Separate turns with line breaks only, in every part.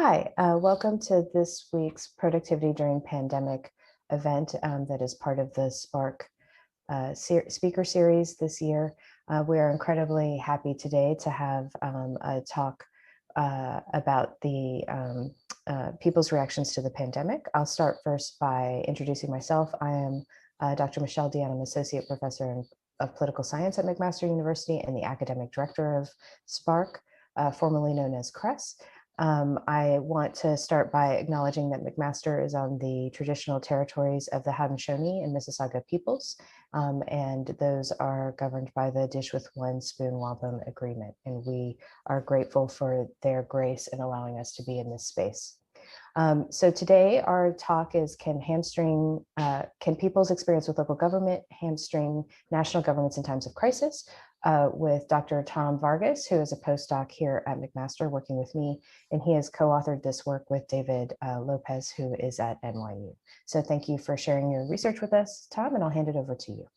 Hi, welcome to this week's Productivity During Pandemic event that is part of the Spark speaker series this year. We are incredibly happy today to have a talk about the people's reactions to the pandemic. I'll start first by introducing myself. I am Dr. Michelle Dion. I'm Associate Professor of Political Science at McMaster University and the Academic Director of Spark, formerly known as CRESS. I want to start by acknowledging that McMaster is on the traditional territories of the Haudenosaunee and Mississauga peoples, and those are governed by the Dish with One Spoon Wampum Agreement, and we are grateful for their grace in allowing us to be in this space. So today our talk is can people's experience with local government hamstring national governments in times of crisis, with Dr. Tom Vargas, who is a postdoc here at McMaster working with me, and he has co-authored this work with David Lopez, who is at NYU. So thank you for sharing your research with us, Tom, and I'll hand it over to you.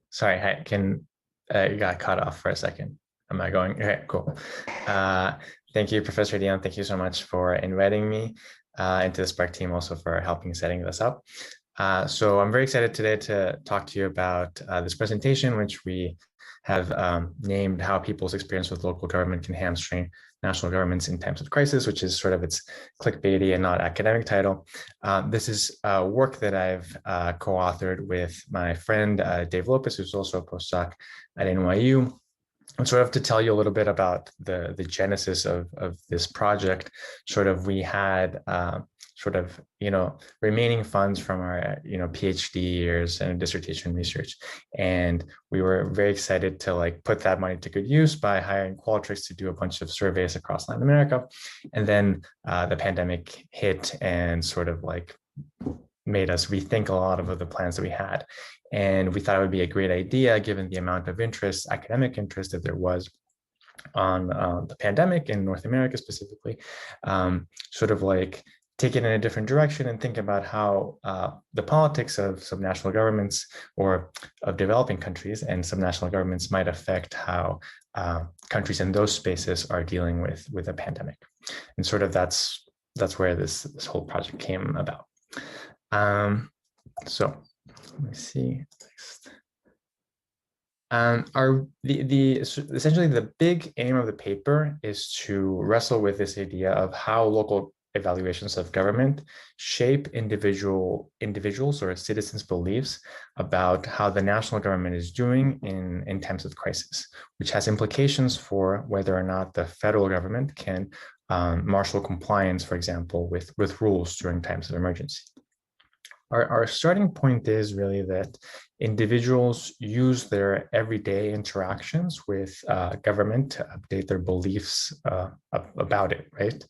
Sorry, you got cut off for a second. Am I going? Okay, cool. Thank you, Professor Dion. Thank you so much for inviting me and to the Spark team also for helping setting this up. So I'm very excited today to talk to you about this presentation, which we have named How People's Experience with Local Government Can Hamstring National Governments in Times of Crisis, which is sort of its clickbaity and not academic title. This is work that I've co-authored with my friend, Dave Lopez, who's also a postdoc at NYU. And sort of to tell you a little bit about the genesis of this project, sort of we had remaining funds from our PhD years and dissertation research, and we were very excited to put that money to good use by hiring Qualtrics to do a bunch of surveys across Latin America, and then the pandemic hit and sort of made us rethink a lot of the plans that we had. And we thought it would be a great idea, given the amount of interest, academic interest that there was on the pandemic in North America specifically, take it in a different direction and think about how the politics of some national governments or of developing countries and some national governments might affect how countries in those spaces are dealing with a pandemic. And sort of that's where this whole project came about. So let me see next. Essentially the big aim of the paper is to wrestle with this idea of how local evaluations of government shape individuals or citizens' beliefs about how the national government is doing in times of crisis, which has implications for whether or not the federal government can marshal compliance, for example, with rules during times of emergency. Our starting point is really that individuals use their everyday interactions with government to update their beliefs about it, right?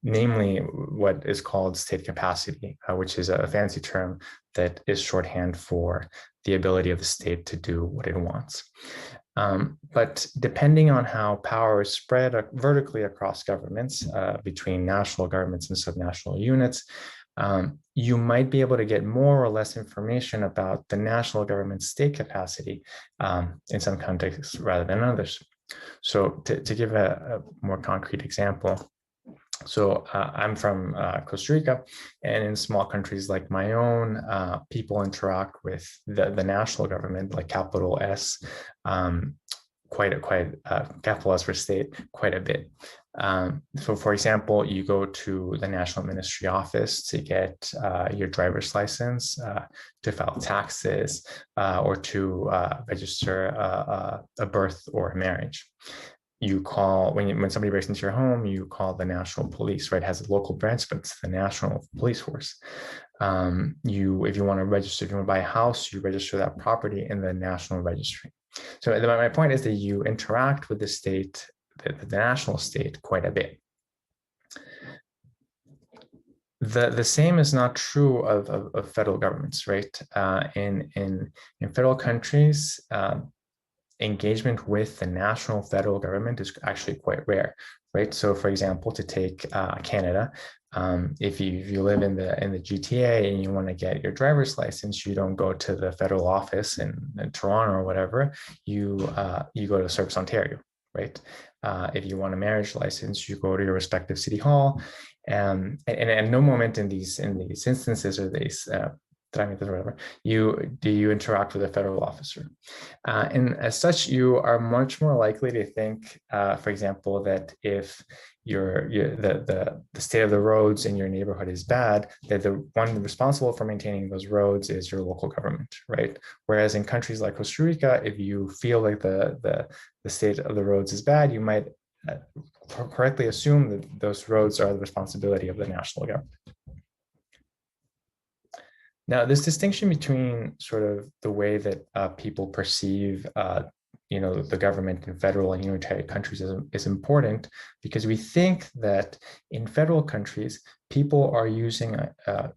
Namely, what is called state capacity, which is a fancy term that is shorthand for the ability of the state to do what it wants. But depending on how power is spread vertically across governments, between national governments and subnational units, you might be able to get more or less information about the national government's state capacity in some contexts rather than others. So to give a more concrete example, so I'm from Costa Rica, and in small countries like my own, people interact with the national government, like capital S, capital S for state, quite a bit. So for example, you go to the National Ministry office to get your driver's license, to file taxes, or to register a birth or a marriage. You call, when somebody breaks into your home, you call the national police, right? It has a local branch, but it's the national police force. If you want to register, if you want to buy a house, you register that property in the national registry. So my point is that you interact with the state, the national state, quite a bit. The same is not true of federal governments, right? In federal countries, engagement with the national federal government is actually quite rare, right? So, for example, to take Canada, if you live in the GTA and you want to get your driver's license, you don't go to the federal office in Toronto or whatever. You go to Service Ontario, right? If you want a marriage license, you go to your respective city hall, and at no moment in these instances or these trámites or whatever, you interact with a federal officer. And as such, you are much more likely to think, for example, that if the state of the roads in your neighborhood is bad, that the one responsible for maintaining those roads is your local government, right? Whereas in countries like Costa Rica, if you feel like the state of the roads is bad, you might correctly assume that those roads are the responsibility of the national government. Now, this distinction between sort of the way that people perceive the government in federal and unitary countries is important, because we think that in federal countries, people are using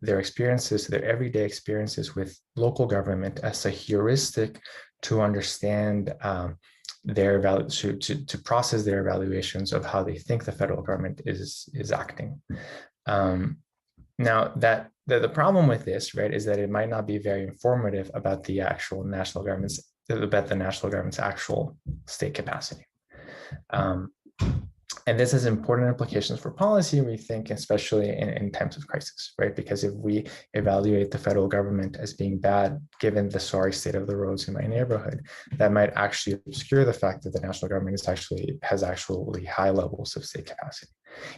their experiences, their everyday experiences with local government as a heuristic to understand their to process their evaluations of how they think the federal government is acting. Now, the problem with this, right, is that it might not be very informative about the actual national government's actual state capacity. And this has important implications for policy, we think, especially in times of crisis, right? Because if we evaluate the federal government as being bad, given the sorry state of the roads in my neighborhood, that might actually obscure the fact that the national government has actually high levels of state capacity.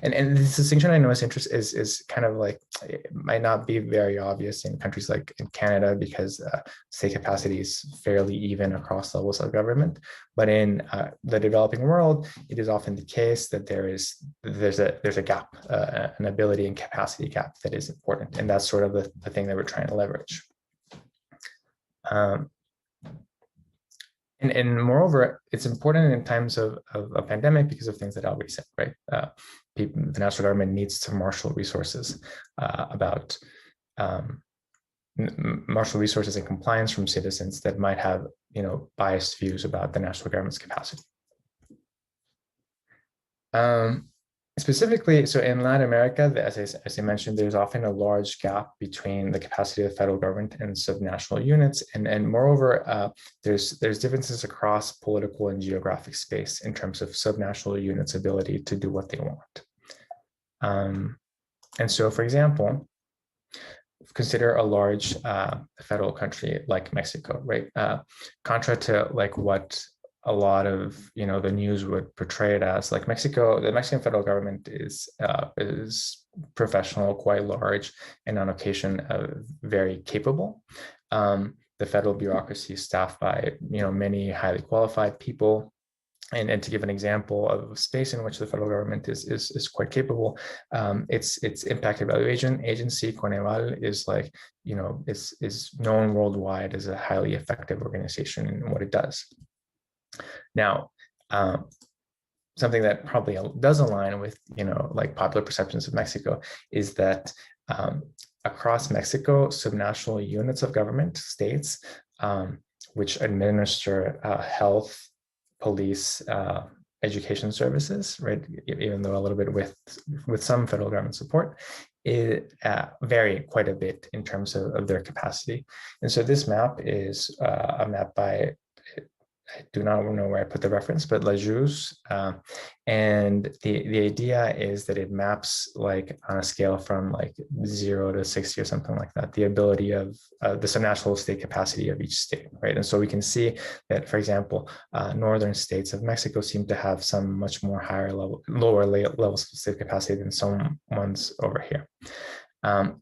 And this distinction, I know, is kind of like, it might not be very obvious in countries like in Canada, because state capacity is fairly even across levels of government. But in the developing world, it is often the case that there's a gap, an ability and capacity gap that is important, and that's sort of the thing that we're trying to leverage. And moreover, it's important in times of a pandemic because of things that Albert said, right? The national government needs to marshal resources marshal resources and compliance from citizens that might have, biased views about the national government's capacity. Specifically, so in Latin America, as I mentioned, there's often a large gap between the capacity of the federal government and subnational units, and moreover, there's differences across political and geographic space in terms of subnational units' ability to do what they want. And so, for example, consider a large federal country like Mexico, right? Contra to like what a lot of the news would portray it as, like Mexico, the Mexican federal government is professional, quite large, and on occasion very capable. The federal bureaucracy is staffed by many highly qualified people. And to give an example of a space in which the federal government is quite capable, its impact evaluation agency, Coneval, is like, is known worldwide as a highly effective organization in what it does. Now, something that probably does align with, like popular perceptions of Mexico is that across Mexico, subnational units of government, states, which administer health, police, education services, right, even though a little bit with some federal government support, vary quite a bit in terms of their capacity. And so this map is a map by, I do not know where I put the reference, but Lajous. And the idea is that it maps like on a scale from like 0 to 60 or something like that, the ability of the subnational state capacity of each state, right? And so we can see that, for example, northern states of Mexico seem to have some much more lower levels of state capacity than some ones over here.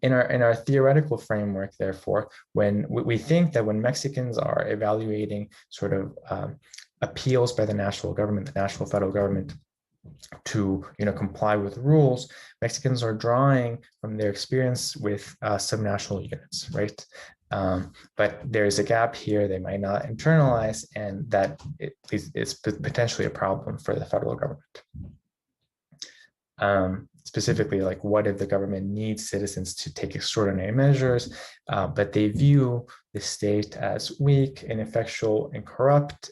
In our theoretical framework, therefore, when we think that when Mexicans are evaluating sort of appeals by the national government, the national federal government, to comply with rules, Mexicans are drawing from their experience with subnational units, right? But there is a gap here they might not internalize, and that is potentially a problem for the federal government. Specifically, like, what if the government needs citizens to take extraordinary measures, but they view the state as weak, ineffectual, and corrupt,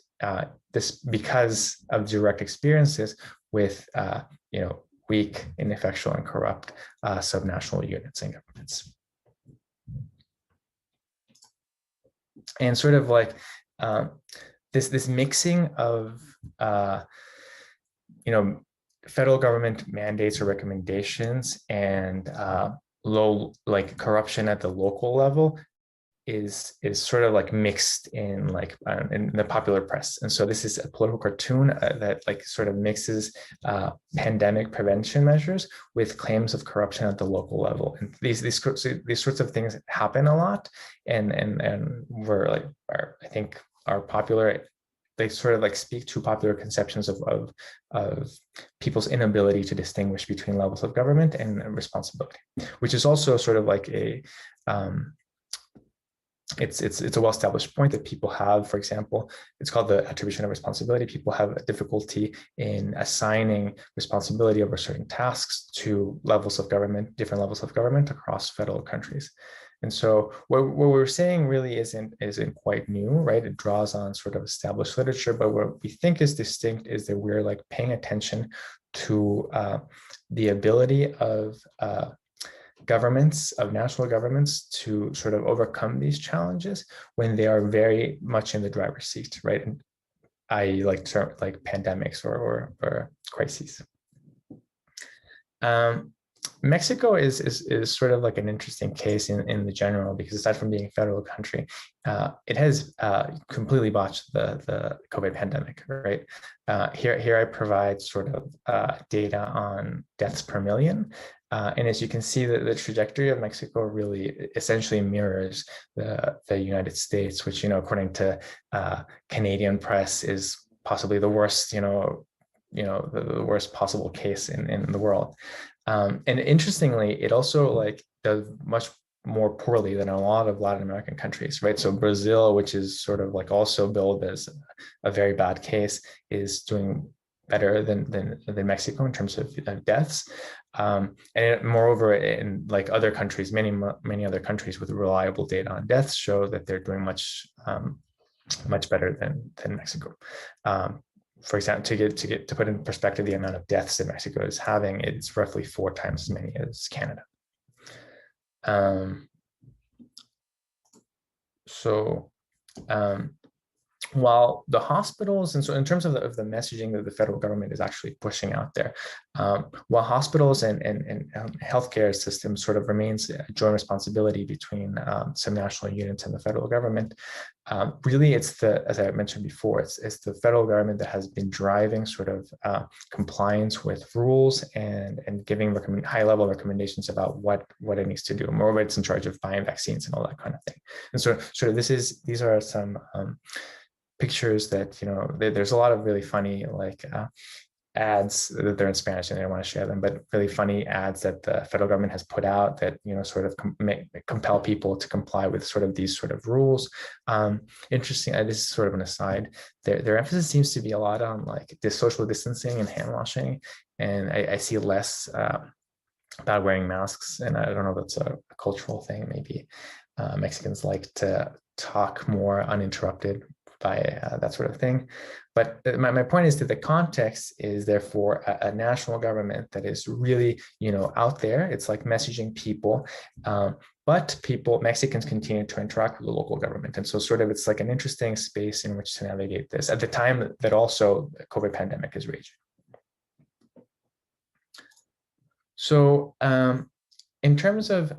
this because of direct experiences with weak, ineffectual, and corrupt subnational units and governments. And sort of like this mixing of federal government mandates or recommendations and low like corruption at the local level is sort of like mixed in in the popular press. And so this is a political cartoon that like sort of mixes pandemic prevention measures with claims of corruption at the local level. And these sorts of things happen a lot, and were like I think are popular. They sort of like speak to popular conceptions of people's inability to distinguish between levels of government and responsibility, which is also sort of like a it's a well-established point that people have. For example, it's called the attribution of responsibility. People have a difficulty in assigning responsibility over certain tasks to levels of government, different levels of government across federal countries. And so what we're saying really isn't quite new, right? It draws on sort of established literature, but what we think is distinct is that we're like paying attention to the ability of governments, of national governments, to sort of overcome these challenges when they are very much in the driver's seat, right? And I like term like pandemics or crises. Mexico is sort of like an interesting case in the general, because aside from being a federal country, it has completely botched the COVID pandemic, right? Here I provide sort of data on deaths per million. And as you can see, the trajectory of Mexico really essentially mirrors the United States, which, according to Canadian press, is possibly the worst, the worst possible case in the world. And interestingly, it also like does much more poorly than a lot of Latin American countries, right? So Brazil, which is sort of like also billed as a very bad case, is doing better than Mexico in terms of deaths. Moreover, in like other countries, many other countries with reliable data on deaths show that they're doing much better than Mexico. For example, to put in perspective the amount of deaths that Mexico is having, it's roughly 4 times as many as Canada. While the hospitals, and so in terms of the messaging that the federal government is actually pushing out there, while hospitals and healthcare systems sort of remains a joint responsibility between some national units and the federal government, really it's as I mentioned before, it's the federal government that has been driving sort of compliance with rules and giving high-level recommendations about what it needs to do. Moreover, it's in charge of buying vaccines and all that kind of thing. And so sort of these are some pictures that, there's a lot of really funny like ads that they're in Spanish and I don't want to share them, but really funny ads that the federal government has put out that, sort of compel people to comply with sort of these sort of rules. Interesting, this is sort of an aside, their emphasis seems to be a lot on like this social distancing and hand washing. And I see less about wearing masks. And I don't know if that's a cultural thing. Maybe Mexicans like to talk more uninterrupted by that sort of thing. But my point is that the context is therefore a national government that is really, out there. It's like messaging people, but Mexicans continue to interact with the local government. And so sort of it's like an interesting space in which to navigate this at the time that also the COVID pandemic is raging. So in terms of,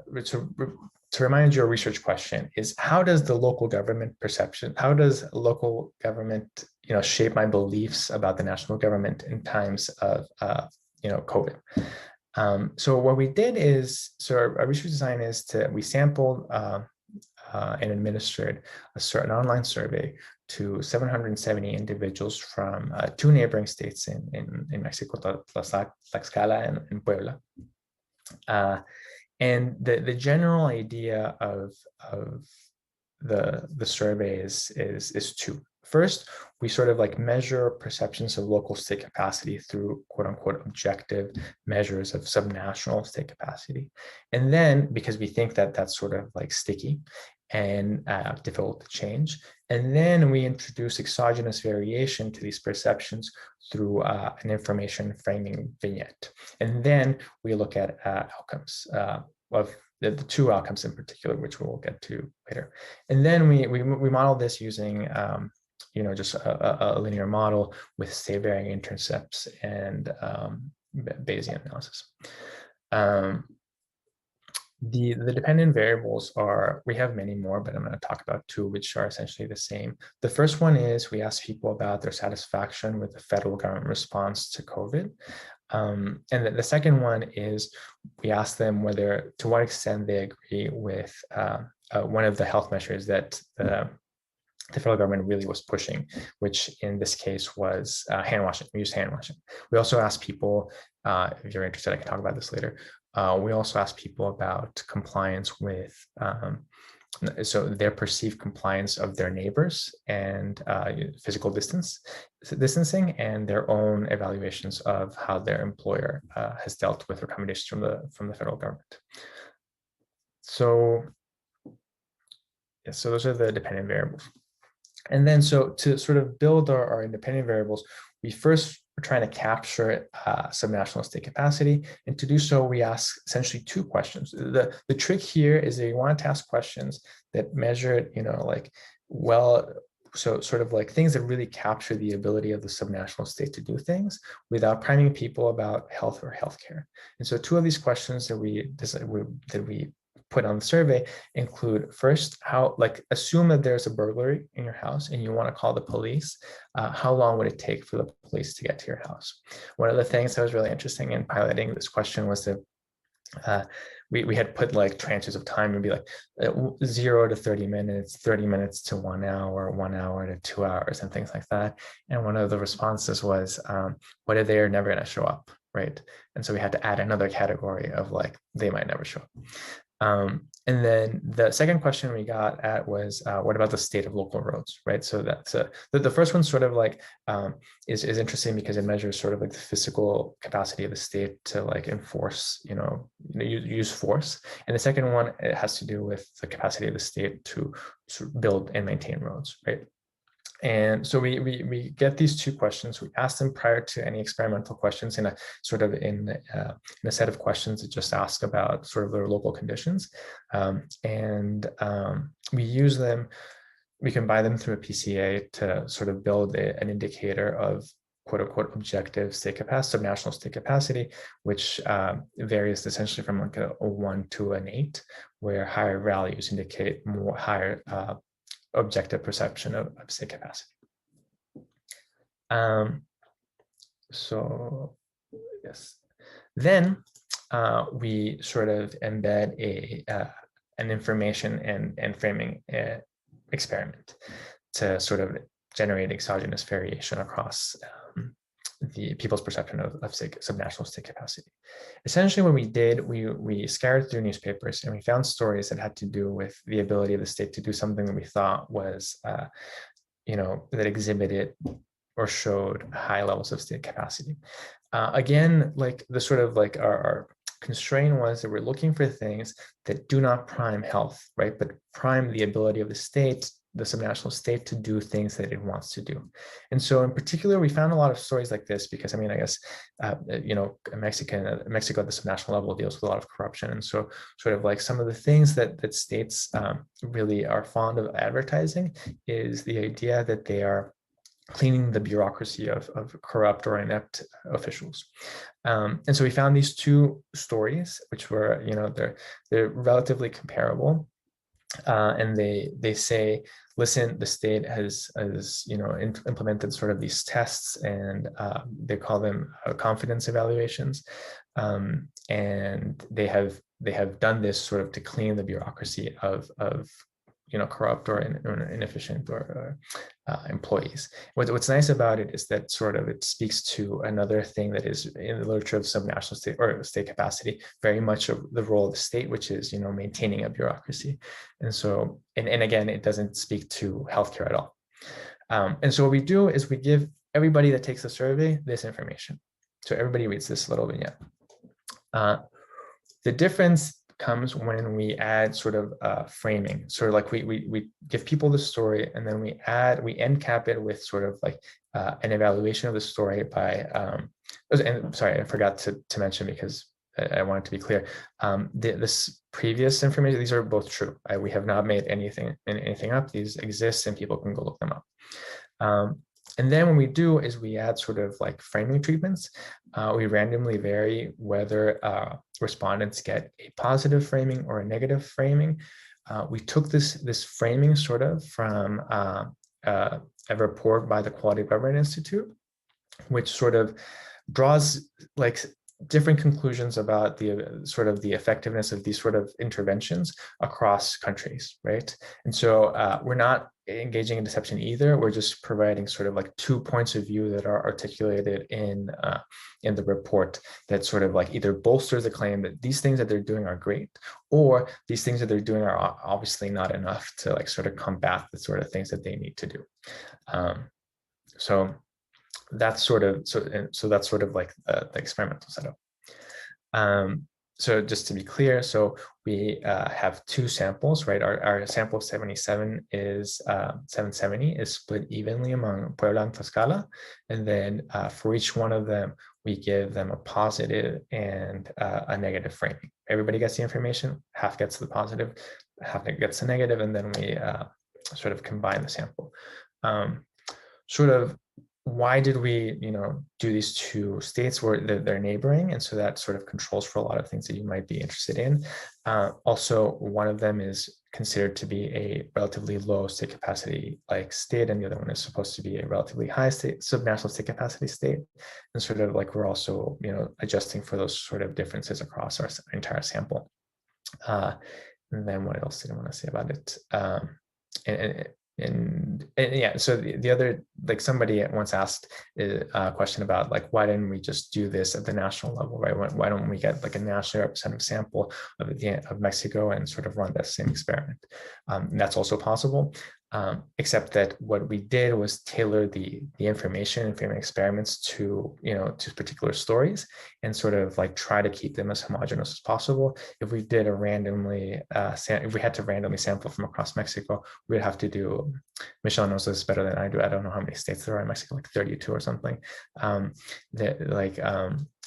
to remind your research question is, how does the local government perception, how does local government, shape my beliefs about the national government in times of, COVID? So what we did is, our research design is we sampled and administered a certain online survey to 770 individuals from 2 neighboring states in Mexico, Tlaxcala and Puebla. And the general idea of the survey is 2. First, we sort of like measure perceptions of local state capacity through quote unquote objective measures of subnational state capacity. And then, because we think that that's sort of like sticky and difficult to change. And then we introduce exogenous variation to these perceptions through an information framing vignette. And then we look at outcomes of the 2 outcomes in particular, which we'll get to later. And then we model this using just a linear model with state varying intercepts and Bayesian analysis. The dependent variables are, we have many more, but I'm going to talk about two, which are essentially the same. The first one is we ask people about their satisfaction with the federal government response to COVID. And the second one is we ask them whether, to what extent they agree with one of the health measures that the federal government really was pushing, which in this case was hand washing. We used hand washing. We also asked people, if you're interested, I can talk about this later. We also asked people about compliance with, so their perceived compliance of their neighbors and physical distancing, and their own evaluations of how their employer has dealt with recommendations from the federal government. So, yeah, so those are the dependent variables. And then, so to sort of build our independent variables, we first were trying to capture subnational state capacity. And to do so, we ask essentially two questions. The trick here is that you want to ask questions that measure, so sort of like things that really capture the ability of the subnational state to do things without priming people about health or healthcare. And so two of these questions that we put on the survey include, first, how, assume that there's a burglary in your house and you want to call the police. How long would it take for the police to get to your house? One of the things that was really interesting in piloting this question was that we had put tranches of time and be 0 to 30 minutes, 30 minutes to 1 hour, 1 hour to 2 hours, and things like that. And one of the responses was, what if they are never going to show up, right? And so we had to add another category of they might never show up. And then the second question we got at was, what about the state of local roads, right? So that's the first one sort of is interesting because it measures sort of the physical capacity of the state to enforce, use force. And the second one, it has to do with the capacity of the state to build and maintain roads, right? And so we get these two questions. We ask them prior to any experimental questions in a set of questions that just ask about sort of their local conditions. We use them, we can buy them through a PCA to sort of build an indicator of quote unquote objective state capacity, subnational state capacity, which varies essentially from a 1 to an 8, where higher values indicate more higher objective perception of state capacity. So yes, then we sort of embed an information and framing experiment to sort of generate exogenous variation across the people's perception of subnational state capacity. Essentially what we did, we scoured through newspapers and we found stories that had to do with the ability of the state to do something that we thought was, that exhibited or showed high levels of state capacity. Again, the sort of our constraint was that we're looking for things that do not prime health, right? But prime the ability of the state, the subnational state, to do things that it wants to do. And so in particular, we found a lot of stories like this because, I guess, Mexico at the subnational level deals with a lot of corruption. And so sort of some of the things that states really are fond of advertising is the idea that they are cleaning the bureaucracy of corrupt or inept officials. And so we found these two stories, which were, they're relatively comparable. And they say, listen, the state has implemented sort of these tests, and they call them confidence evaluations, and they have done this sort of to clean the bureaucracy of corrupt or inefficient or employees. What's nice about it is that sort of it speaks to another thing that is in the literature of subnational state or state capacity, very much of the role of the state, which is maintaining a bureaucracy. And so, and again, it doesn't speak to healthcare at all. And so what we do is we give everybody that takes the survey this information. So everybody reads this little vignette. The difference comes when we add sort of framing. Sort of we give people the story, and then we end cap it with sort of an evaluation of the story by, and sorry, I forgot to mention because I want it to be clear. This previous information, these are both true. We have not made anything up. These exist and people can go look them up. And then what we do is we add sort of like framing treatments. We randomly vary whether respondents get a positive framing or a negative framing. We took this framing sort of from a report by the Quality of Government Institute, which sort of draws like different conclusions about the sort of the effectiveness of these sort of interventions across countries, right? And so we're not engaging in deception either. We're just providing sort of like 2 points of view that are articulated in the report that sort of like either bolsters the claim that these things that they're doing are great, or these things that they're doing are obviously not enough to like sort of combat the sort of things that they need to do. So that's sort of that's sort of like the experimental setup. So just to be clear, so we have 2 samples, right? Our sample 77 is 770 is split evenly among Puebla and Tlaxcala, and then for each one of them, we give them a positive and a negative framing. Everybody gets the information, half gets the positive, half gets the negative, and then we sort of combine the sample. Sort of why did we, do these 2 states where they're neighboring? And so that sort of controls for a lot of things that you might be interested in. Also, one of them is considered to be a relatively low state capacity like state, and the other one is supposed to be a relatively high state, subnational state capacity state. And sort of like we're also, adjusting for those sort of differences across our entire sample. And then what else did I want to say about it? And yeah, so the other, like somebody once asked a question about like, why didn't we just do this at the national level, right? Why don't we get like a nationally representative sample of Mexico and sort of run that same experiment? That's also possible. Except that what we did was tailor the information and framing experiments to particular stories and sort of like try to keep them as homogeneous as possible. If we did if we had to randomly sample from across Mexico, we'd have to do, Michelle knows this better than I do. I don't know how many states there are in Mexico, like 32 or something.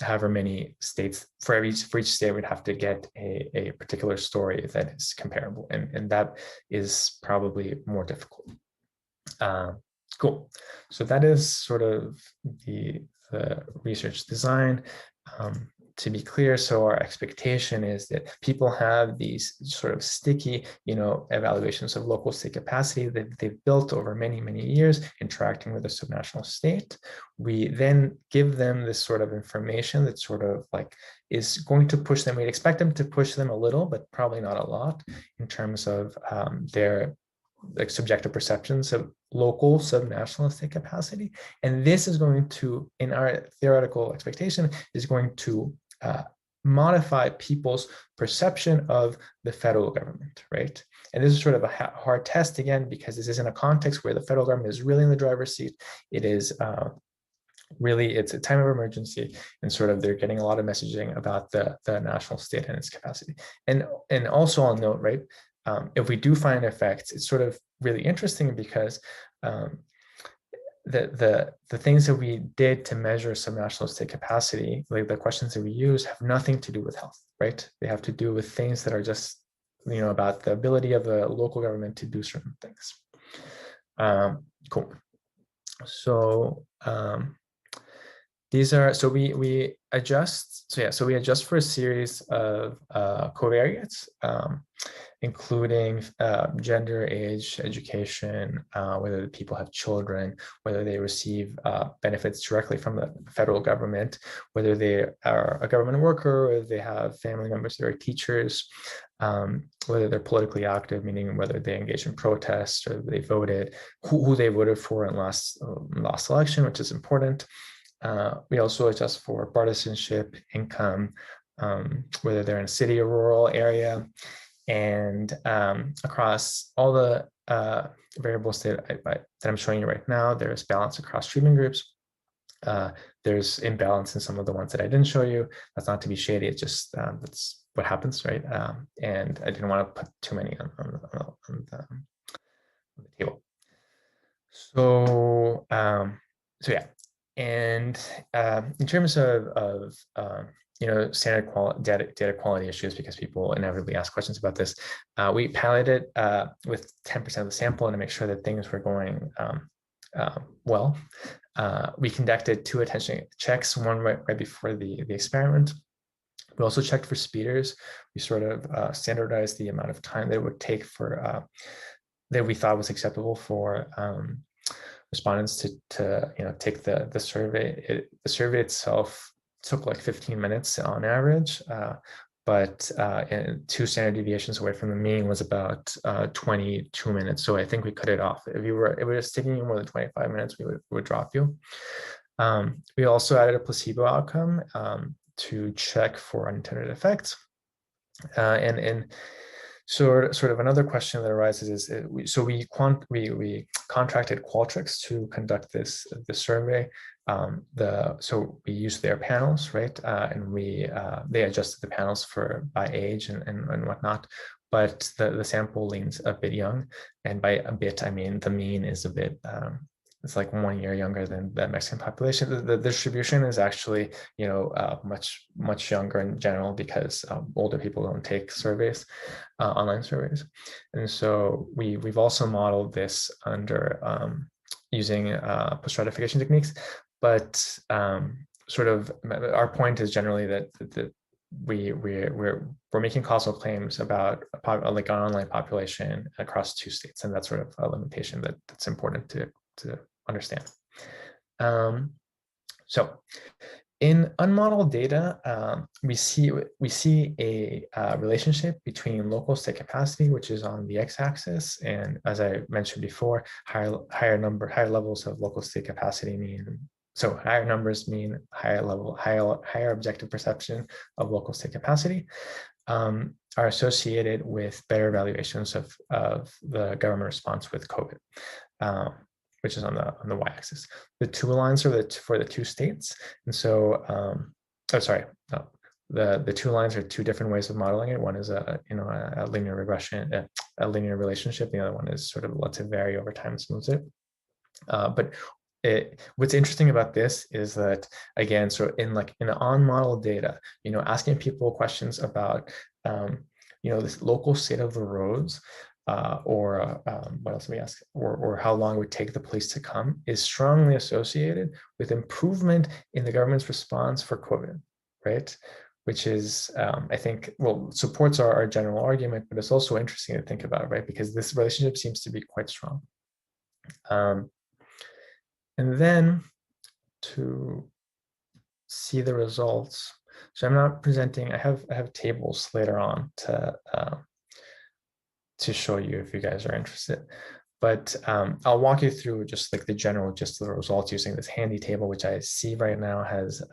However many states, for each state, we'd have to get a particular story that is comparable, and that is probably more difficult. Cool. So that is sort of the research design. To be clear, so our expectation is that people have these sort of sticky, evaluations of local state capacity that they've built over many, many years interacting with the subnational state. We then give them this sort of information that sort of like is going to push them. We'd expect them to push them a little, but probably not a lot in terms of their like subjective perceptions of local subnational state capacity. And this is going to, in our theoretical expectation, is going to modify people's perception of the federal government, right? And this is sort of a hard test again, because this is in a context where the federal government is really in the driver's seat. It is really, it's a time of emergency, and sort of they're getting a lot of messaging about the national state and its capacity. And also I'll note, right, if we do find effects, it's sort of really interesting because the things that we did to measure subnational state capacity, like the questions that we use, have nothing to do with health, right? They have to do with things that are just, about the ability of the local government to do certain things. Cool. So these are, so we adjust, so we adjust for a series of covariates, including gender, age, education, whether the people have children, whether they receive benefits directly from the federal government, whether they are a government worker, whether they have family members that are teachers, whether they're politically active, meaning whether they engage in protests or they voted, who they voted for in last election, which is important. We also adjust for partisanship, income, whether they're in a city or rural area, and across all the variables that I'm showing you right now, there's balance across treatment groups. There's imbalance in some of the ones that I didn't show you. That's not to be shady, it's just that's what happens, right? And I didn't want to put too many on the table. So yeah. And in terms of standard data quality issues, because people inevitably ask questions about this, we piloted with 10% of the sample to make sure that things were going well. We conducted 2 attention checks, one right before the experiment. We also checked for speeders. We sort of standardized the amount of time that it would take for that we thought was acceptable for respondents to take the survey. The survey itself took like 15 minutes on average, but 2 standard deviations away from the mean was about 22 minutes. So I think we cut it off. If it was taking you more than 25 minutes, we would drop you. We also added a placebo outcome to check for unintended effects. And sort of another question that arises is, we contracted Qualtrics to conduct this survey. So we used their panels, right? And they adjusted the panels by age and whatnot. But the sample leans a bit young, and by a bit I mean the mean is a bit. It's like 1 year younger than the Mexican population. The distribution is actually, much younger in general, because older people don't take surveys, online surveys. And so we've also modeled this under using post-stratification techniques. But sort of our point is generally that we're making causal claims about like an online population across 2 states, and that's sort of a limitation that's important to understand. So in unmodeled data, we see a relationship between local state capacity, which is on the x-axis, and as I mentioned before, higher levels of local state capacity mean, so higher numbers mean higher objective perception of local state capacity, are associated with better evaluations of the government response with COVID, which is on the y-axis. The 2 lines are for the 2 states, and so the 2 lines are 2 different ways of modeling it. One is a linear regression, a linear relationship. The other one is sort of lets it vary over time and smooths it. But what's interesting about this is that, again, so in on-model data, asking people questions about this local state of the roads, or what else do we ask, or how long it would take the police to come, is strongly associated with improvement in the government's response for COVID, right? Which is, I think, supports our general argument, but it's also interesting to think about, right? Because this relationship seems to be quite strong. And then to see the results, so I'm not presenting, I have tables later on to show you if you guys are interested. But I'll walk you through just like the general gist of the results using this handy table, which I see right now has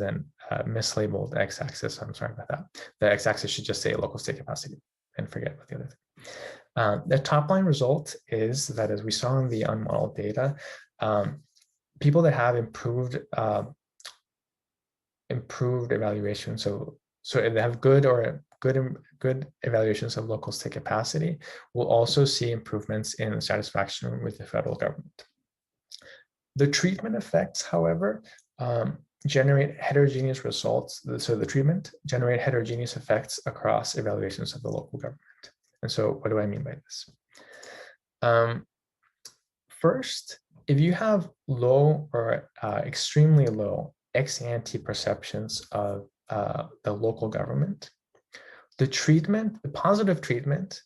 an mislabeled x-axis. So I'm sorry about that. The x-axis should just say local state capacity and forget about the other thing. The top line result is that, as we saw in the unmodeled data, people that have improved evaluation, so they have good evaluations of local state capacity, will also see improvements in satisfaction with the federal government. The treatment effects, however, generate heterogeneous results. So the treatment generate heterogeneous effects across evaluations of the local government. And so what do I mean by this? First, if you have low or extremely low ex-ante perceptions of the local government, the positive treatment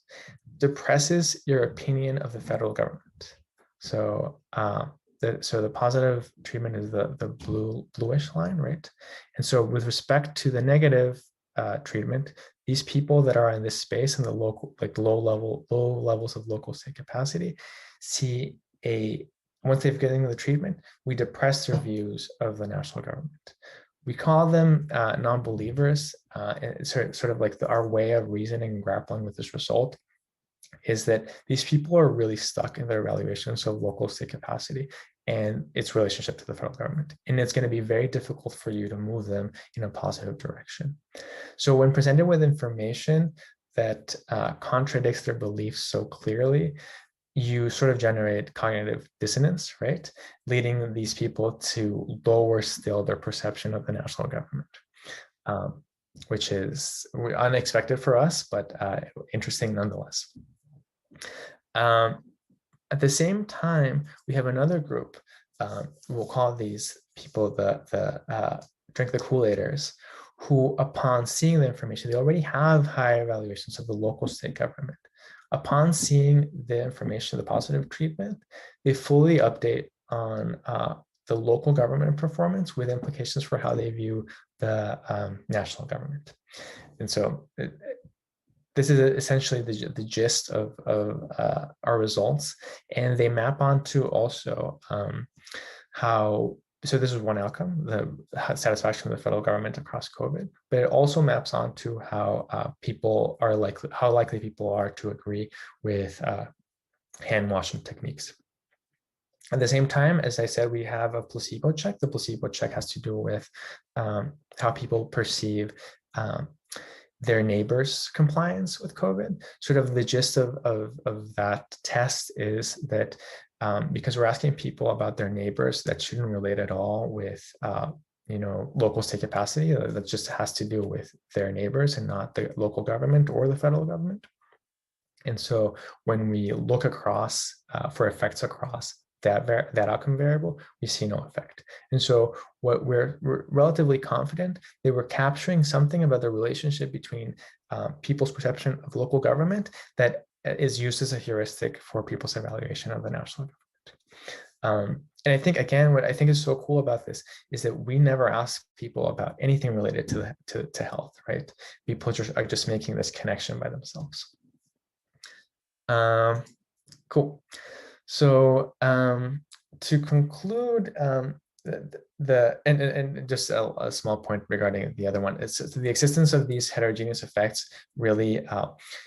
depresses your opinion of the federal government. So the positive treatment is the bluish line, right? And so with respect to the negative treatment, these people that are in this space in the local, like low levels of local state capacity, see once they've gotten the treatment, we depress their views of the national government. We call them non-believers. It's sort of like our way of reasoning and grappling with this result is that these people are really stuck in their evaluations of local state capacity and its relationship to the federal government. And it's going to be very difficult for you to move them in a positive direction. So when presented with information that contradicts their beliefs so clearly, you sort of generate cognitive dissonance, right? Leading these people to lower still their perception of the national government, which is unexpected for us, but interesting nonetheless. At the same time, we have another group. We'll call these people the drink the Kool-Aiders, who, upon seeing the information, they already have high evaluations of the local state government. Upon seeing the information, the positive treatment, they fully update on the local government performance with implications for how they view the national government. And so this is essentially the gist of our results, and they map onto also how, so this is one outcome, the satisfaction of the federal government across COVID, but it also maps onto how people are likely, how likely people are to agree with hand washing techniques. At the same time, as I said, we have a placebo check. The placebo check has to do with how people perceive their neighbors' compliance with COVID. Sort of the gist of that test is that because we're asking people about their neighbors, that shouldn't relate at all with local state capacity. That just has to do with their neighbors and not the local government or the federal government. And so when we look across for effects across that outcome variable, we see no effect. And so what we're relatively confident, they were capturing something about the relationship between people's perception of local government that is used as a heuristic for people's evaluation of the national government. And I think, again, what I think is so cool about this is that we never ask people about anything related to health, right? People are just making this connection by themselves. Cool. So to conclude, and just a small point regarding the other one, it's the existence of these heterogeneous effects really,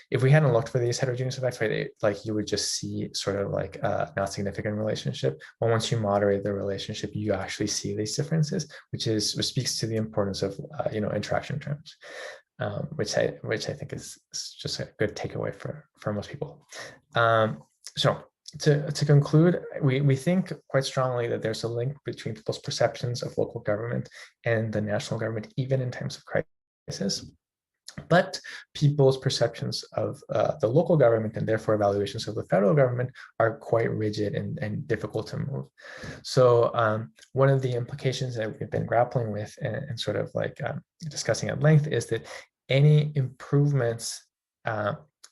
if we hadn't looked for these heterogeneous effects, right, like you would just see sort of like a not significant relationship. But once you moderate the relationship, you actually see these differences, which speaks to the importance of interaction terms. Which I think is just a good takeaway for most people. So to conclude, we think quite strongly that there's a link between people's perceptions of local government and the national government, even in times of crisis. But people's perceptions of the local government and therefore evaluations of the federal government are quite rigid and difficult to move. So one of the implications that we've been grappling with and sort of like discussing at length is that any improvements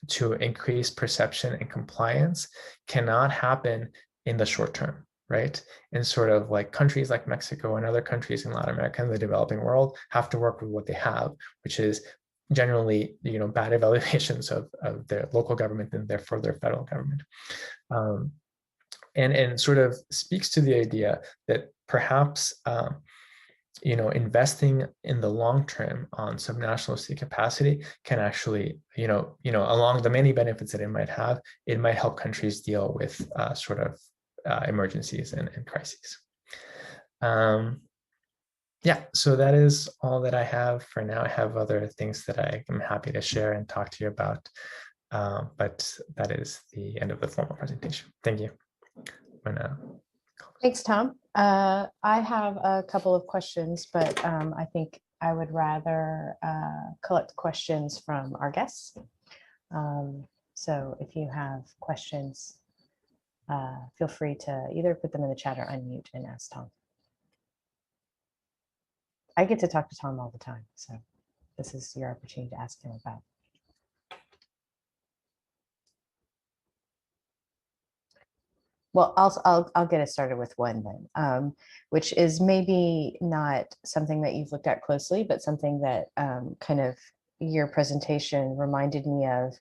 to increase perception and compliance cannot happen in the short term, right? And sort of like countries like Mexico and other countries in Latin America and the developing world have to work with what they have, which is generally, bad evaluations of their local government and therefore their federal government. And sort of speaks to the idea that perhaps investing in the long term on subnational state capacity can actually, along the many benefits that it might have, it might help countries deal with sort of emergencies and crises. Yeah, so that is all that I have for now. I have other things that I am happy to share and talk to you about, but that is the end of the formal presentation. Thank you.
Thanks, Tom. I have a couple of questions, but I think I would rather collect questions from our guests. So if you have questions, feel free to either put them in the chat or unmute and ask Tom. I get to talk to Tom all the time, so this is your opportunity to ask him about. Well, I'll get us started with one then, which is maybe not something that you've looked at closely, but something that kind of your presentation reminded me of.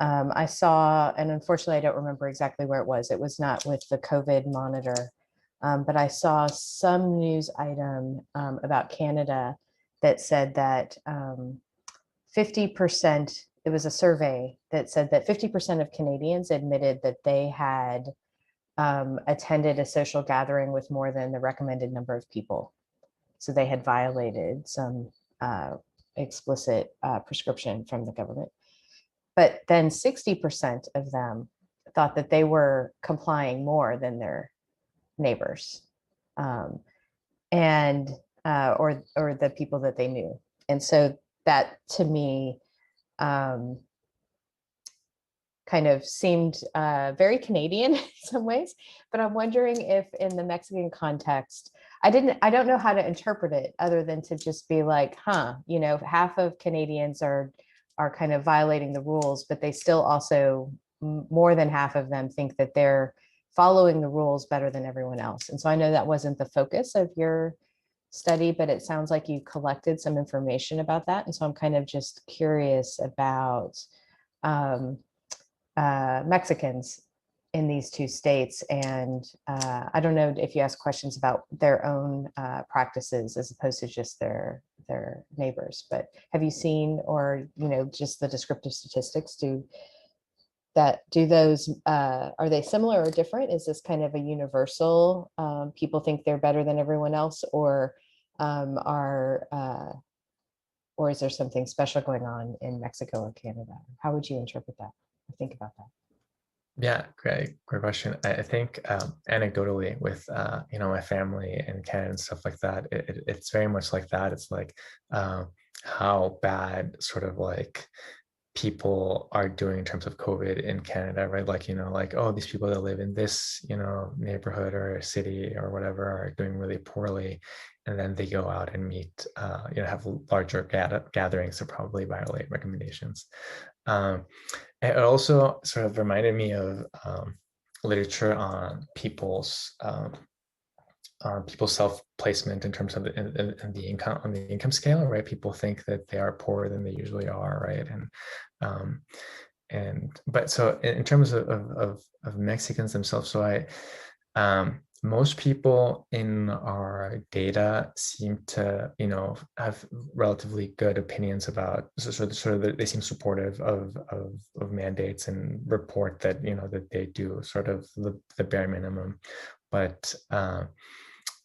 I saw, and unfortunately I don't remember exactly where it was. It was not with the COVID monitor, but I saw some news item about Canada that said that 50%, it was a survey that said that 50% of Canadians admitted that they had attended a social gathering with more than the recommended number of people. So they had violated some explicit prescription from the government. But then 60% of them thought that they were complying more than their neighbors or the people that they knew. And so that to me kind kind of seemed very Canadian in some ways, but I'm wondering if in the Mexican context, I don't know how to interpret it other than to just be like, huh, you know, half of Canadians are kind of violating the rules, but they still also, more than half of them think that they're following the rules better than everyone else. And so I know that wasn't the focus of your study, but it sounds like you collected some information about that. And so I'm kind of just curious about um, Mexicans in these two states. And I don't know if you ask questions about their own practices as opposed to just their neighbors, but have you seen, or, you know, just the descriptive statistics, do those, are they similar or different? Is this kind of a universal, people think they're better than everyone else, or or is there something special going on in Mexico or Canada? How would you interpret that or think about that?
Yeah, great question. I think anecdotally with you know, my family and Canada and stuff like that, it's very much like that. It's like how bad sort of like people are doing in terms of COVID in Canada, right? Like, you know, like, oh, these people that live in this, you know, neighborhood or city or whatever are doing really poorly. And then they go out and meet, you know, have larger gatherings to probably violate recommendations. It also sort of reminded me of literature on people's self-placement in terms of the income, on the income scale, right? People think that they are poorer than they usually are, right? But so in terms of Mexicans themselves, so most people in our data seem to, you know, have relatively good opinions about, they seem supportive of mandates and report that, you know, that they do sort of the bare minimum, but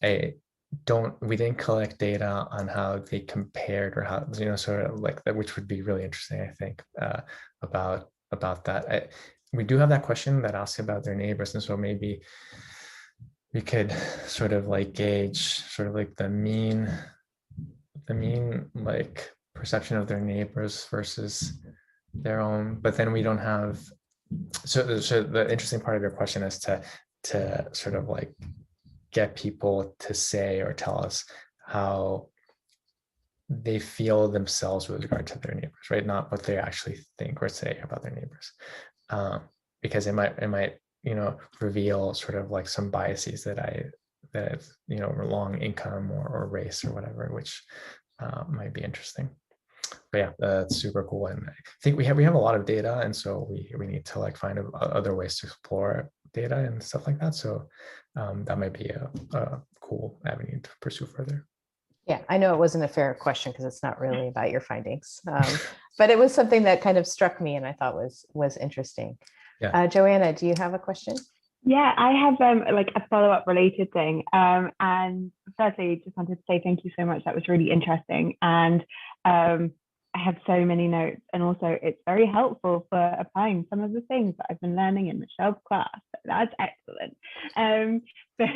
we didn't collect data on how they compared, or how, you know, sort of like that, which would be really interesting, I think, about that. We do have that question that asks about their neighbors, and so maybe we could sort of like gauge sort of like the mean like perception of their neighbors versus their own, but then we don't have, so the interesting part of your question is to sort of like get people to say or tell us how they feel themselves with regard to their neighbors, right? Not what they actually think or say about their neighbors, because it might, you know, reveal sort of like some biases that you know, long income or race or whatever, which might be interesting. But yeah, that's super cool, and I think we have a lot of data, and so we need to like find other ways to explore data and stuff like that. So that might be a cool avenue to pursue further.
Yeah, I know it wasn't a fair question because it's not really about your findings, but it was something that kind of struck me and I thought was interesting.
Yeah.
Joanna, do you have a question?
Yeah, I have like a follow-up related thing. And firstly, just wanted to say thank you so much. That was really interesting. And I have so many notes, and also it's very helpful for applying some of the things that I've been learning in Michelle's class. So that's excellent. But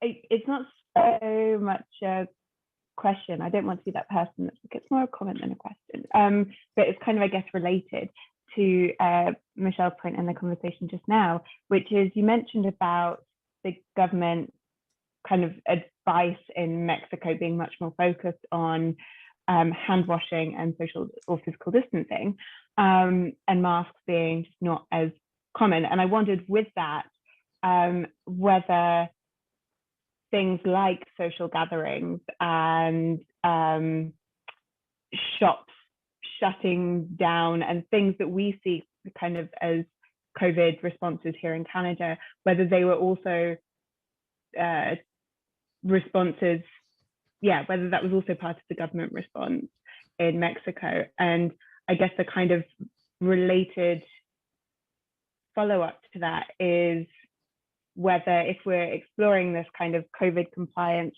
it's not so much a question. I don't want to be that person that's like, it's more a comment than a question. But it's kind of, I guess, related to Michelle's point in the conversation just now, which is you mentioned about the government kind of advice in Mexico being much more focused on hand washing and social or physical distancing, and masks being just not as common. And I wondered with that, whether things like social gatherings and shops shutting down and things that we see kind of as COVID responses here in Canada, whether they were also responses, whether that was also part of the government response in Mexico. And I guess the kind of related follow-up to that is whether, if we're exploring this kind of COVID compliance,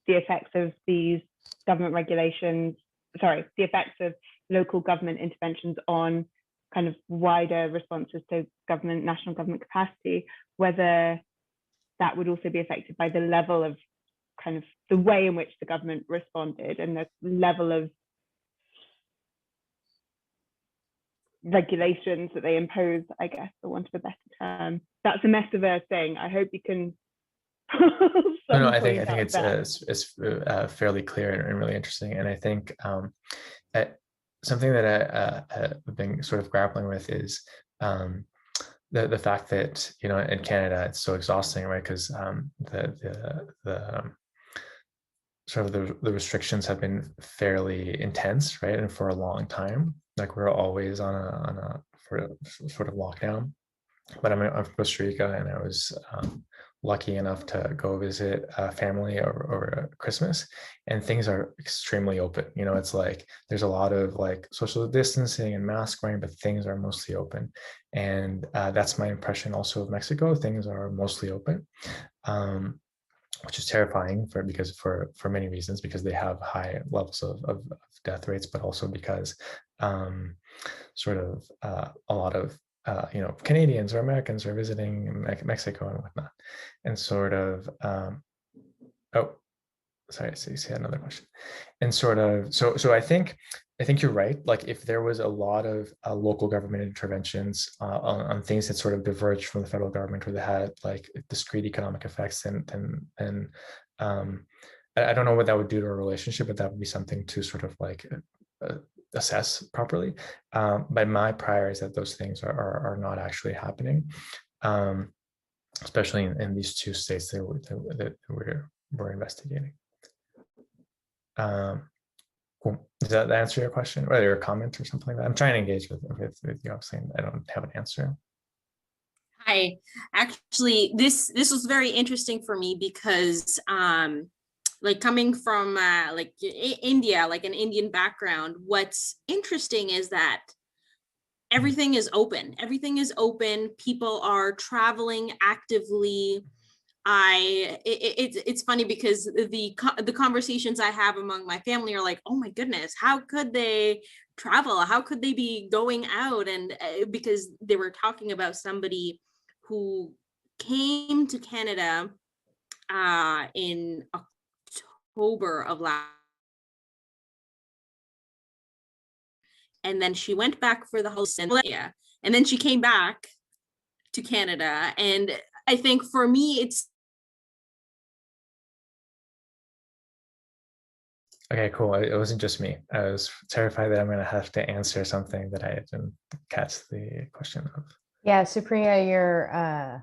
the effects of these government regulations, the effects of local government interventions on kind of wider responses to government, national government capacity, whether that would also be affected by the level of kind of the way in which the government responded and the level of regulations that they impose, I guess, for want of a better term. That's a mess of a thing. I hope you can.
No, I think it's fairly clear and really interesting, and I think something that I've been sort of grappling with is the fact that, you know, in Canada it's so exhausting, right? Because the sort of the restrictions have been fairly intense, right? And for a long time, like we're always on a sort of lockdown. But I'm from Costa Rica, and I was lucky enough to go visit a family over Christmas, and things are extremely open. You know, it's like there's a lot of like social distancing and mask wearing, but things are mostly open. And that's my impression also of Mexico. Things are mostly open. Which is terrifying because for many reasons, because they have high levels of death rates, but also because sort of a lot of you know, Canadians or Americans are visiting Mexico and whatnot, and sort of oh, sorry, so you had another question, and sort of so I think you're right. Like if there was a lot of local government interventions on things that sort of diverged from the federal government, or that had like discrete economic effects, and I don't know what that would do to a relationship, but that would be something to sort of like assess properly. But my prior is that those things are not actually happening, especially in these two states that we're investigating. Cool. Does that answer your question, or your comment or something like that? I'm trying to engage with you. Obviously, I don't have an answer.
Hi, actually, this was very interesting for me because like coming from like India, like an Indian background, what's interesting is that everything is open. Everything is open. People are traveling actively. It's funny because the conversations I have among my family are like, oh my goodness, how could they travel? How could they be going out? And because they were talking about somebody who came to Canada in October of last, and then she went back for the holiday, and then she came back to Canada. And I think for me, it's
okay, cool. It wasn't just me. I was terrified that I'm going to have to answer something that I didn't catch the question of.
Yeah, Supriya,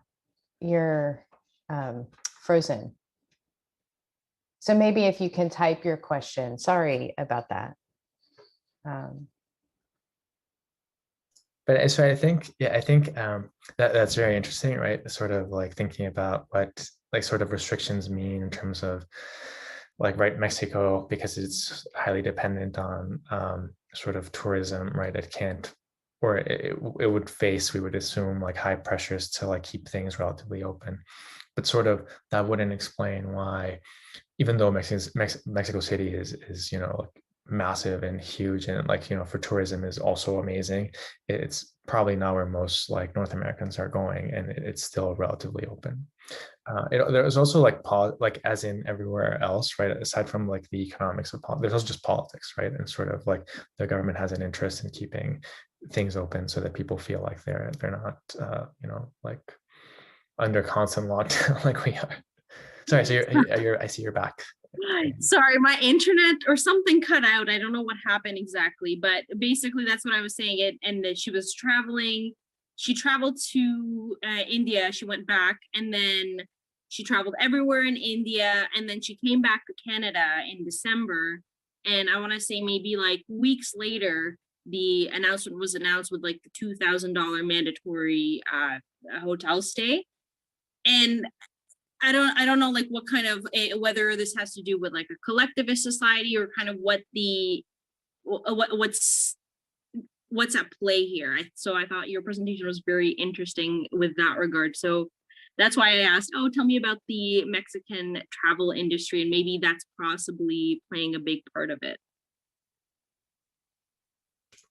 you're frozen. So maybe if you can type your question. Sorry about that.
But so I think that's very interesting, right? Sort of like thinking about what like sort of restrictions mean in terms of like, right, Mexico, because it's highly dependent on sort of tourism, right? It can't, or it would face, we would assume, like high pressures to like keep things relatively open. But sort of that wouldn't explain why, even though Mexico City is you know, like massive and huge, and like, you know, for tourism is also amazing, it's probably not where most like North Americans are going, and it's still relatively open. There's also like as in everywhere else, right? Aside from like the economics of politics, there's also just politics, right? And sort of like the government has an interest in keeping things open so that people feel like they're not you know, like under constant lockdown like we are. Sorry, so I see you're back.
Sorry, my internet or something cut out. I don't know what happened exactly, but basically that's what I was saying. It, and that she was traveling. She traveled to India. She went back, and then she traveled everywhere in India, and then she came back to Canada in December. And I want to say maybe like weeks later, the announcement was announced with like the $2,000 mandatory hotel stay. And I don't know like what kind of whether this has to do with like a collectivist society, or kind of what the what's at play here. So I thought your presentation was very interesting with that regard. So that's why I asked, oh, tell me about the Mexican travel industry, and maybe that's possibly playing a big part of it.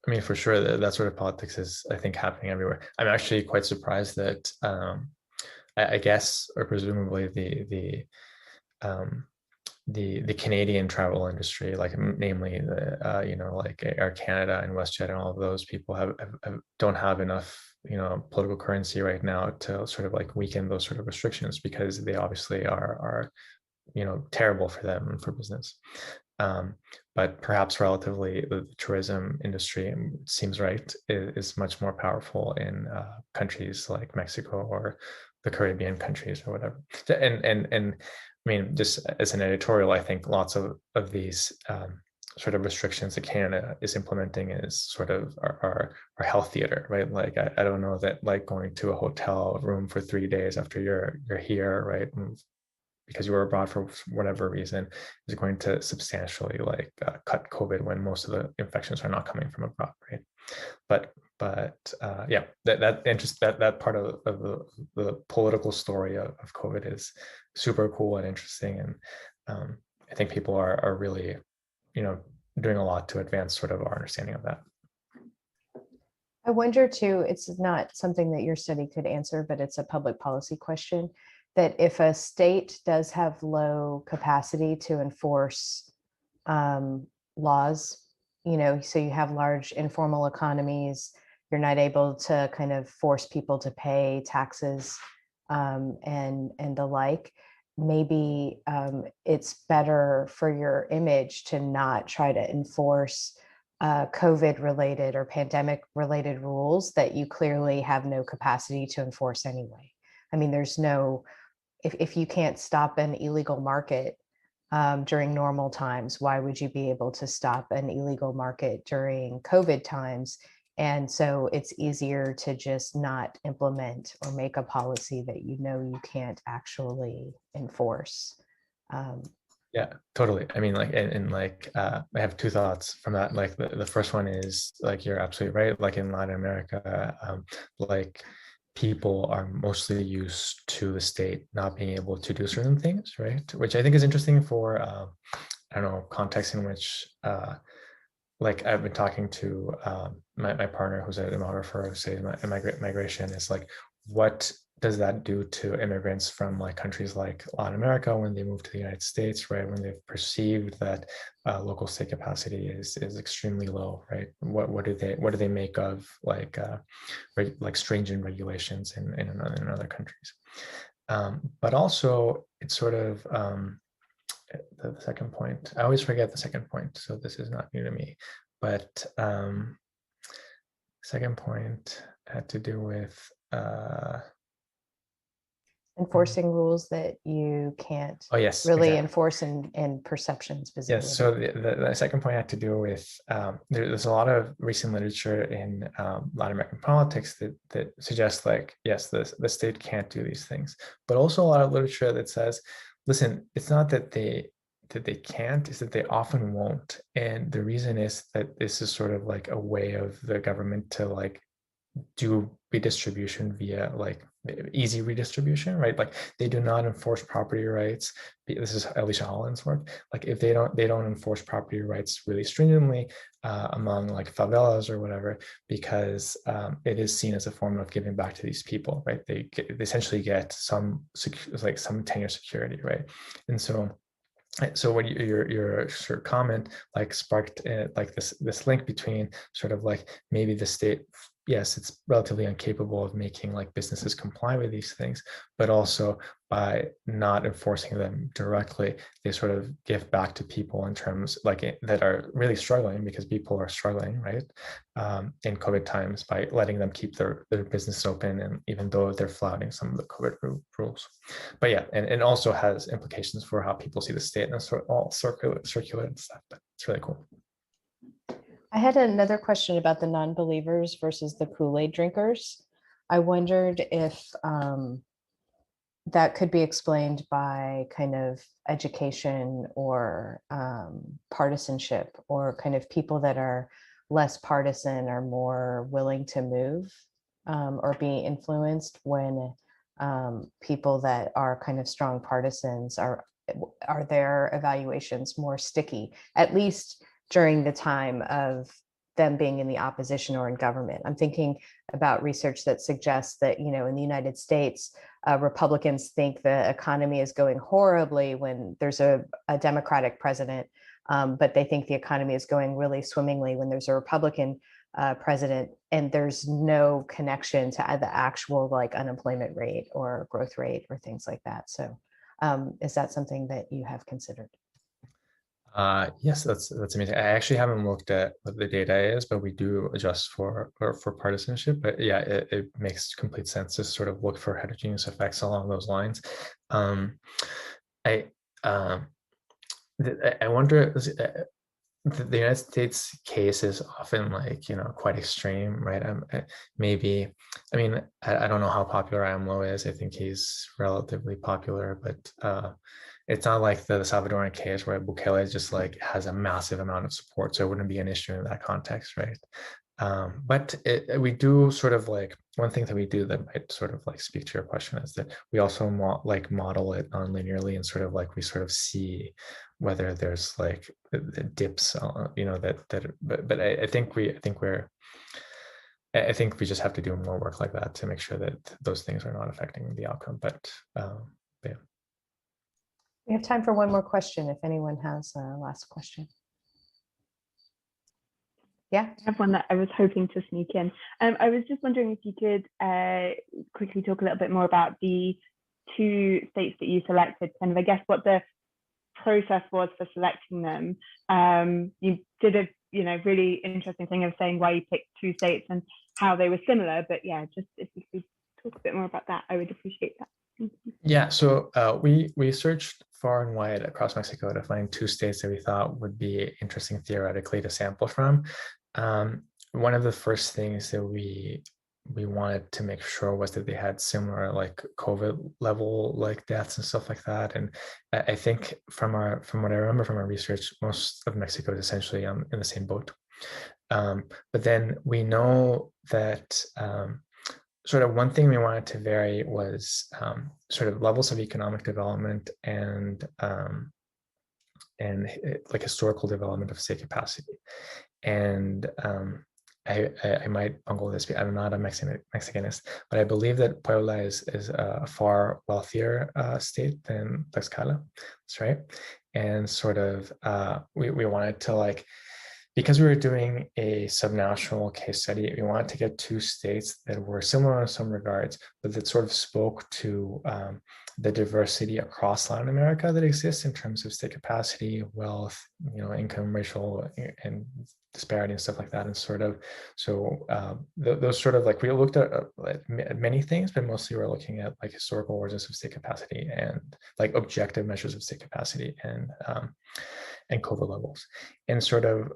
I mean, for sure, that sort of politics is, I think, happening everywhere. I'm actually quite surprised that I guess, or presumably the the Canadian travel industry, like namely the you know, like Air Canada and WestJet and all of those people don't have enough, you know, political currency right now to sort of like weaken those sort of restrictions, because they obviously are you know, terrible for them and for business. But perhaps relatively, the tourism industry, seems right, is much more powerful in countries like Mexico or the Caribbean countries or whatever. And I mean, just as an editorial, I think lots of these sort of restrictions that Canada is implementing is sort of our health theater, right? Like I don't know that like going to a hotel room for 3 days after you're here, right, because you were abroad for whatever reason, is going to substantially like cut COVID when most of the infections are not coming from abroad, right? But yeah, that part of the political story of COVID is super cool and interesting, and I think people are really, you know, doing a lot to advance sort of our understanding of that.
I wonder too, it's not something that your study could answer, but it's a public policy question, that if a state does have low capacity to enforce laws, you know, so you have large informal economies, you're not able to kind of force people to pay taxes and the like, maybe it's better for your image to not try to enforce COVID related or pandemic related rules that you clearly have no capacity to enforce anyway. I mean, there's no, if you can't stop an illegal market during normal times, why would you be able to stop an illegal market during COVID times? And so it's easier to just not implement or make a policy that you know you can't actually enforce.
Yeah, totally. I mean, like, and like, I have two thoughts from that. Like, the first one is like, you're absolutely right. Like in Latin America, like people are mostly used to the state not being able to do certain things, right? Which I think is interesting for, I don't know, context in which, like I've been talking to my partner who's a demographer who says migration is like, what does that do to immigrants from like countries like Latin America when they move to the United States, right? When they've perceived that local state capacity is extremely low, right? What do they make of like stringent regulations in other countries? But also it's sort of the second point. I always forget the second point, so this is not new to me. But second point had to do with
enforcing rules that you can't
yes,
really
exactly.
enforce in perceptions, visibility.
Yes, so the second point had to do with there's a lot of recent literature in Latin American politics that suggests like, yes, the state can't do these things, but also a lot of literature that says, listen, it's not that they can't, is that they often won't. And the reason is that this is sort of like a way of the government to like do redistribution via like easy redistribution, right? Like they do not enforce property rights. This is Alicia Holland's work. Like if they don't enforce property rights really stringently among like favelas or whatever, because it is seen as a form of giving back to these people, right? They essentially get some tenure security, right? And so what your sort of comment like sparked like this link between sort of like maybe the state, yes, it's relatively incapable of making like businesses comply with these things, but also by not enforcing them directly, they sort of give back to people in terms like that are really struggling, because people are struggling, right? In COVID times, by letting them keep their business open, and even though they're flouting some of the COVID rules. But yeah, and also has implications for how people see the state, and sort of all circular and stuff. But it's really cool.
I had another question about the non-believers versus the Kool-Aid drinkers. I wondered if that could be explained by kind of education or partisanship, or kind of people that are less partisan are more willing to move or be influenced, when people that are kind of strong partisans are their evaluations more sticky, at least during the time of them being in the opposition or in government. I'm thinking about research that suggests that, in the United States, Republicans think the economy is going horribly when there's a Democratic president, but they think the economy is going really swimmingly when there's a Republican president, and there's no connection to the actual like unemployment rate or growth rate or things like that. So is that something that you have considered?
Yes, that's amazing. I actually haven't looked at what the data is, but we do adjust for partisanship. But yeah, it makes complete sense to sort of look for heterogeneous effects along those lines. I wonder. The United States case is often like, quite extreme, right? Maybe, I mean, I don't know how popular AMLO is. I think he's relatively popular, but it's not like the Salvadoran case where Bukele just like has a massive amount of support. So it wouldn't be an issue in that context, right? But we do sort of like, one thing that we do that might sort of like speak to your question is that we also model it non-linearly, and sort of like we sort of see whether there's like the dips, but I think we just have to do more work like that to make sure that those things are not affecting the outcome. But yeah.
We have time for one more question if anyone has a last question. Yeah,
I have one that I was hoping to sneak in. I was just wondering if you could quickly talk a little bit more about the 2 states that you selected, kind of, I guess, what the process was for selecting them. You did a really interesting thing of saying why you picked 2 states and how they were similar, but yeah, just if you could talk a bit more about that, I would appreciate that.
Yeah, so we searched far and wide across Mexico to find 2 states that we thought would be interesting theoretically to sample from. One of the first things that we wanted to make sure was that they had similar like COVID level like deaths and stuff like that. And I think from what I remember from our research, most of Mexico is essentially in the same boat. But then we know that sort of one thing we wanted to vary was sort of levels of economic development and like historical development of state capacity. And I might bungle this, I'm not a Mexicanist, but I believe that Puebla is a far wealthier state than Tlaxcala. That's right. And sort of we wanted to like, because we were doing a subnational case study, we wanted to get 2 states that were similar in some regards, but that sort of spoke to the diversity across Latin America that exists in terms of state capacity, wealth, income, racial, and disparity and stuff like that. And sort of, so those sort of like, we looked at many things, but mostly we're looking at like historical origins of state capacity and like objective measures of state capacity and COVID levels. And sort of,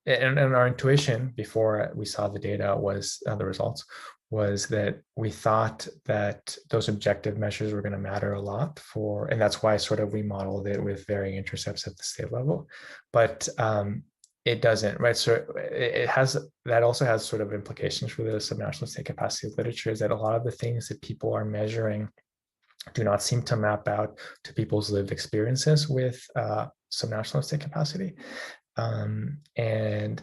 and our intuition before we saw the data was the results was that we thought that those objective measures were going to matter a lot for, and that's why sort of we modeled it with varying intercepts at the state level, but it doesn't, right? So it has, that also has sort of implications for the subnational state capacity literature, is that a lot of the things that people are measuring do not seem to map out to people's lived experiences with subnational state capacity. And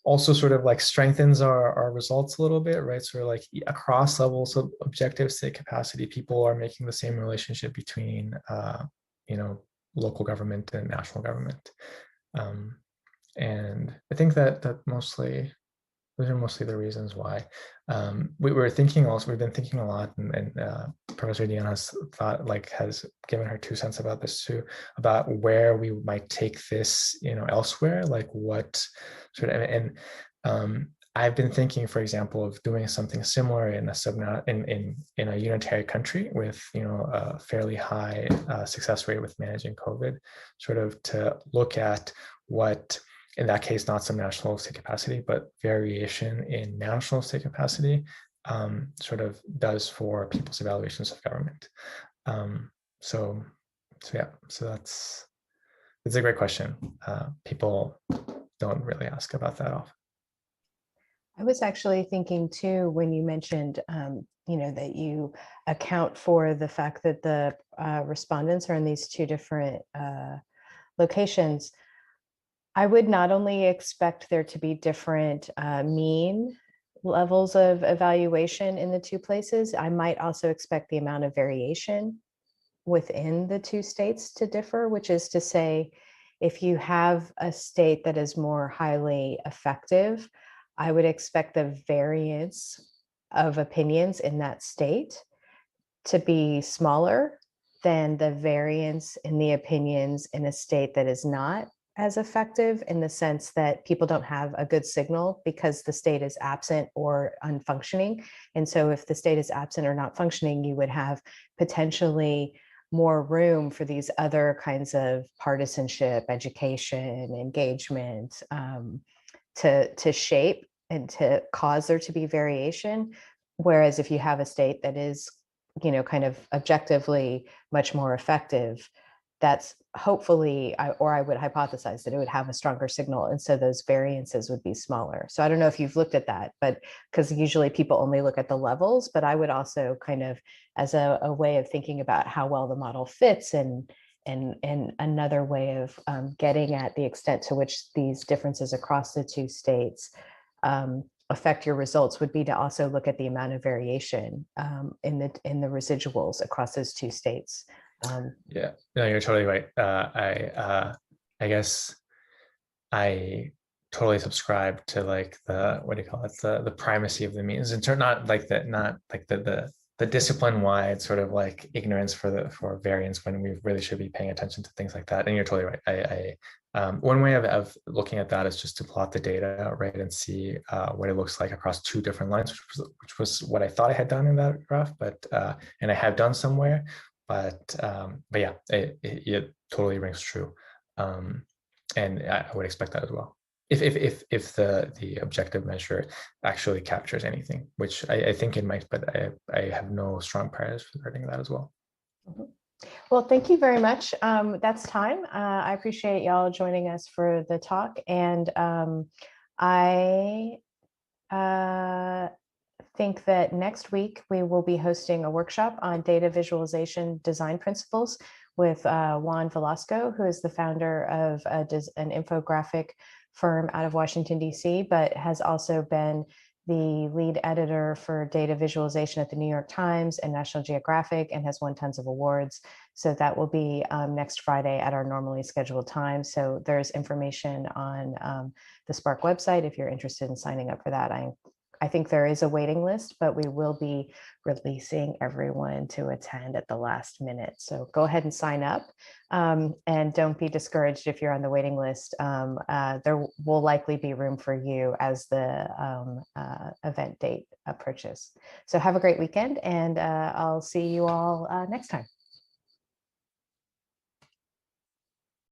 also sort of like strengthens our results a little bit, right? So like across levels of objective state capacity, people are making the same relationship between, local government and national government. And I think that mostly, those are mostly the reasons why. We've been thinking a lot, and Professor Dion has given her 2 cents about this too, about where we might take this, elsewhere, like what sort of, and I've been thinking, for example, of doing something similar in a unitary country with, a fairly high success rate with managing COVID, sort of to look at what, in that case, not some national state capacity, but variation in national state capacity sort of does for people's evaluations of government. So that's a great question. People don't really ask about that often.
I was actually thinking too, when you mentioned, that you account for the fact that the respondents are in these 2 different locations. I would not only expect there to be different mean levels of evaluation in the two places, I might also expect the amount of variation within the two states to differ, which is to say, if you have a state that is more highly effective, I would expect the variance of opinions in that state to be smaller than the variance in the opinions in a state that is not as effective, in the sense that people don't have a good signal because the state is absent or unfunctioning. And so if the state is absent or not functioning, you would have potentially more room for these other kinds of partisanship, education, engagement, to shape and to cause there to be variation. Whereas if you have a state that is, kind of objectively much more effective, that's hopefully, or I would hypothesize that it would have a stronger signal. And so those variances would be smaller. So I don't know if you've looked at that, but because usually people only look at the levels, but I would also kind of, as a way of thinking about how well the model fits, and another way of getting at the extent to which these differences across the two states affect your results, would be to also look at the amount of variation in the residuals across those two states.
Yeah, no, you're totally right. I guess I totally subscribe to like the, what do you call it, the primacy of the means, and not like the discipline-wide sort of like ignorance for variance, when we really should be paying attention to things like that. And you're totally right. One way of looking at that is just to plot the data, right, and see what it looks like across two different lines, which was what I thought I had done in that graph, but and I have done somewhere. But yeah, it totally rings true, and I would expect that as well. If the objective measure actually captures anything, which I think it might, but I have no strong priors regarding that as well.
Mm-hmm. Well, thank you very much. That's time. I appreciate y'all joining us for the talk, and I think that next week we will be hosting a workshop on data visualization design principles with Juan Velasco, who is the founder of an infographic firm out of Washington, D.C., but has also been the lead editor for data visualization at the New York Times and National Geographic, and has won tons of awards. So that will be next Friday at our normally scheduled time. So there's information on the Spark website if you're interested in signing up for that. I think there is a waiting list, but we will be releasing everyone to attend at the last minute. So go ahead and sign up, and don't be discouraged if you're on the waiting list. There will likely be room for you as the event date approaches. So have a great weekend, and I'll see you all next time.